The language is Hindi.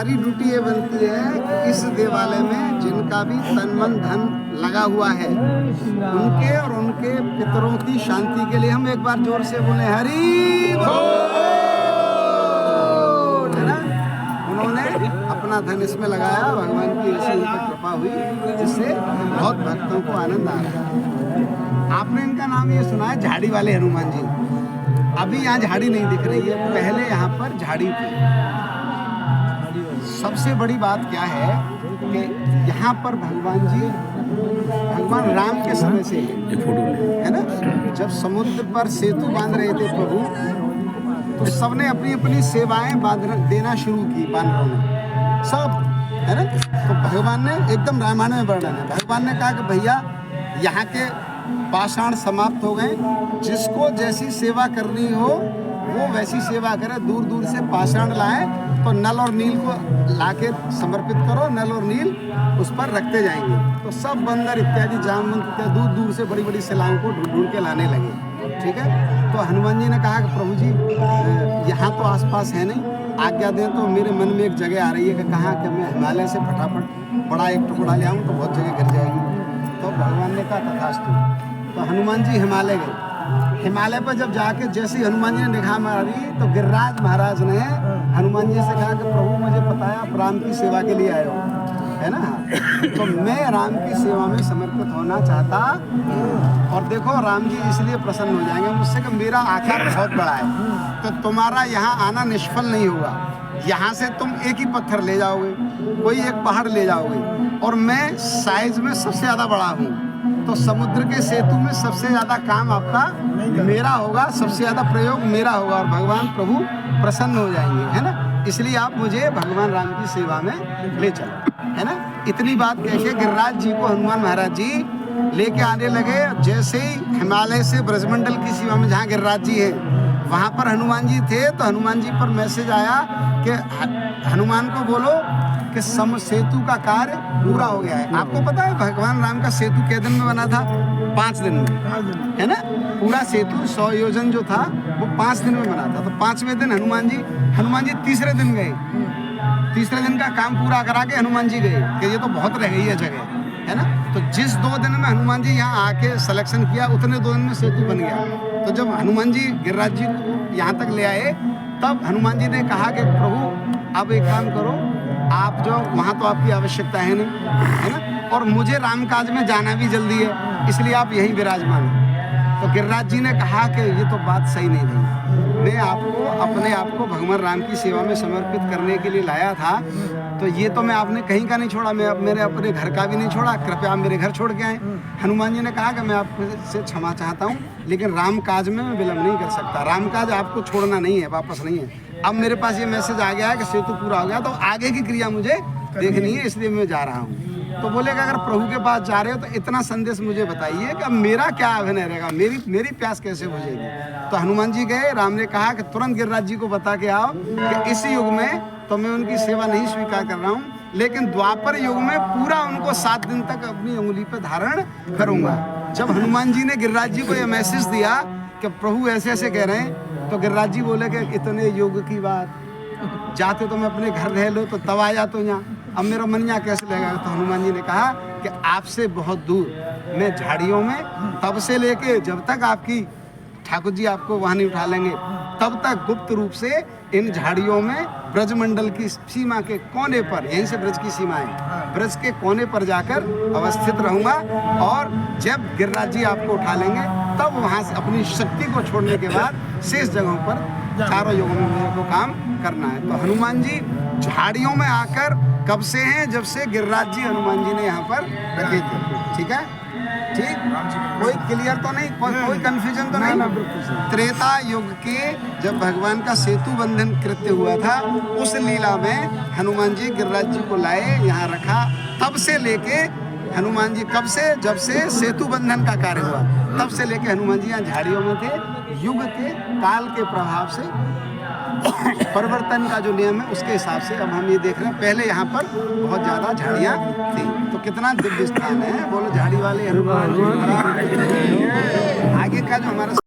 हमारी ड्यूटी ये बनती है कि इस देवालय में जिनका भी तन मन धन लगा हुआ है उनके और उनके पितरों की शांति के लिए हम एक बार जोर से बोले हरि बोल, है ना। उन्होंने अपना धन इसमें लगाया, भगवान की ऐसी उन पर कृपा हुई जिससे बहुत भक्तों को आनंद आ रहा है। आपने इनका नाम ये सुना है झाड़ी वाले हनुमान जी। अभी यहाँ झाड़ी नहीं दिख रही है, पहले यहाँ पर झाड़ी थी। सबसे बड़ी बात क्या है कि यहाँ पर भगवान राम के समय से है ना, जब समुद्र पर सेतु बांध रहे थे प्रभु, तो सबने अपनी अपनी सेवाएं देना शुरू की बानरों ने, सब, है ना। तो भगवान ने एकदम रामायण में वर्णन है, भगवान ने कहा कि भैया यहाँ के पाषाण समाप्त हो गए, जिसको जैसी सेवा करनी हो वो वैसी सेवा करे, दूर दूर से पाषाण लाए तो नल और नील को लाके समर्पित करो, नल और नील उस पर रखते जाएंगे। तो सब बंदर इत्यादि जामवंत इत्यादि दूर दूर से बड़ी बड़ी शिलाओं को ढूंढ ढूंढ के लाने लगे, ठीक है। तो हनुमान जी ने कहा कि प्रभु जी यहाँ तो आसपास है नहीं, आज्ञा दें तो मेरे मन में एक जगह आ रही है कि कहाँ कि मैं हिमालय से फटाफट बड़ा एक टुकड़ा ले आऊँ तो बहुत जगह गिर जाएगी। तो भगवान ने कहा तथास्तु। तो हनुमान जी हिमालय गए। हिमालय पर जब जाके जैसे हनुमान जी ने निगाह मारी तो गिरिराज महाराज ने हनुमान जी से कहा कि प्रभु मुझे पता है आप राम की सेवा के लिए आए हो, है ना, तो मैं राम की सेवा में समर्पित होना चाहता। और देखो राम जी इसलिए प्रसन्न हो जाएंगे मुझसे कि मेरा आकार बहुत बड़ा है, तो तुम्हारा यहाँ आना निष्फल नहीं होगा। यहाँ से तुम एक ही पत्थर ले जाओगे, कोई एक पहाड़ ले जाओगे, और मैं साइज में सबसे ज़्यादा बड़ा हूँ, तो समुद्र के सेतु में सबसे ज़्यादा काम आपका मेरा होगा, सबसे ज़्यादा प्रयोग मेरा होगा, और भगवान प्रभु प्रसन्न हो जाएंगे, है ना। इसलिए आप मुझे भगवान राम की सेवा में ले चलो, है ना। इतनी बात कह के गिरिराज जी को हनुमान महाराज जी लेके आने लगे। जैसे ही हिमालय से ब्रजमंडल की सीमा में जहाँ गिरिराज जी है वहाँ पर हनुमान जी थे, तो हनुमान जी पर मैसेज आया कि हनुमान को बोलो कि सेतु का कार्य पूरा हो गया है। आपको पता है भगवान राम का सेतु कितने दिन में बना था? 5 दिन में, है ना। पूरा सेतु 100 योजन जो था वो 5 दिन में बना था। तो 5वें दिन हनुमान जी तीसरे दिन गए, तीसरे दिन का काम पूरा करा के हनुमान जी गए कि ये तो बहुत रह गई है जगह, है ना। तो जिस 2 दिन में हनुमान जी यहाँ आके सिलेक्शन किया उतने 2 दिन में सेतु बन गया। तो जब हनुमान जी गिरिराज जी को यहाँ तक ले आए तब हनुमान जी ने कहा कि प्रभु अब एक काम करो, आप जो वहाँ तो आपकी आवश्यकता है नहीं, है ना, और मुझे रामकाज में जाना भी जल्दी है, इसलिए आप यहीं विराजमान हो। तो गिरिराज जी ने कहा कि ये तो बात सही नहीं थी, मैं आपको अपने आप को भगवान राम की सेवा में समर्पित करने के लिए लाया था, तो ये तो मैं आपने कहीं का नहीं छोड़ा, मैं अब मेरे अपने घर का भी नहीं छोड़ा, कृपया आप मेरे घर छोड़ के आए। हनुमान जी ने कहा कि मैं आपसे क्षमा चाहता हूँ, लेकिन रामकाज में मैं विलम्ब नहीं कर सकता, रामकाज आपको छोड़ना नहीं है, वापस नहीं है। अब मेरे पास ये मैसेज आ गया है कि सेतु पूरा हो गया, तो आगे की क्रिया मुझे देखनी है, इसलिए मैं जा रहा हूँ। तो बोले कि अगर प्रभु के पास जा रहे हो तो इतना संदेश मुझे बताइए कि अब मेरा क्या अभिनय रहेगा, मेरी प्यास कैसे बुझेगी। तो हनुमान जी गए, राम ने कहा कि तुरंत गिरिराज जी को बता के आओ कि इस युग में तो मैं उनकी सेवा नहीं स्वीकार कर रहा हूँ, लेकिन द्वापर युग में पूरा उनको 7 दिन तक अपनी उंगली पर धारण करूँगा। जब हनुमान जी ने गिरिराज जी को यह मैसेज दिया कि प्रभु ऐसे ऐसे कह रहे हैं, तो गिरिराज जी बोले कि इतने योग की बात, जाते तो मैं अपने घर रह लो, तो तब आया तो यहाँ, अब मेरा मन यहाँ कैसे लगेगा। तो हनुमान जी ने कहा कि आपसे बहुत दूर मैं झाड़ियों में तब से लेके जब तक आपकी ठाकुर जी आपको वहाँ नहीं उठा लेंगे तब तक गुप्त रूप से इन झाड़ियों में ब्रजमंडल की सीमा के कोने पर, यहीं से ब्रज की सीमा है, ब्रज के कोने पर जाकर अवस्थित रहूँगा, और जब गिरिराज जी आपको उठा लेंगे तब वहाँ से अपनी शक्ति को छोड़ने के बाद शेष जगहों पर चारों युगों में मेरे को काम करना है। तो हनुमान जी झाड़ियों में आकर कब से हैं? जब से गिरिराज जी हनुमान जी ने यहाँ पर रखे थे, ठीक है, ठीक, कोई क्लियर तो नहीं, कोई कंफ्यूजन तो नहीं। त्रेता युग के जब भगवान का सेतु बंधन कृत्य हुआ था, उस लीला में हनुमान जी गिरिराज जी को लाए, यहाँ रखा, तब से लेके हनुमान जी कब से? जब से सेतु बंधन का कार्य हुआ तब से लेके हनुमान जी यहाँ झाड़ियों में थे। युग के काल के प्रभाव से परिवर्तन का जो नियम है उसके हिसाब से अब हम ये देख रहे हैं, पहले यहाँ पर बहुत ज़्यादा झाड़ियाँ थी। तो कितना दिव्य स्थान है, बोलो झाड़ी वाले हनुमान। आगे का जो हमारा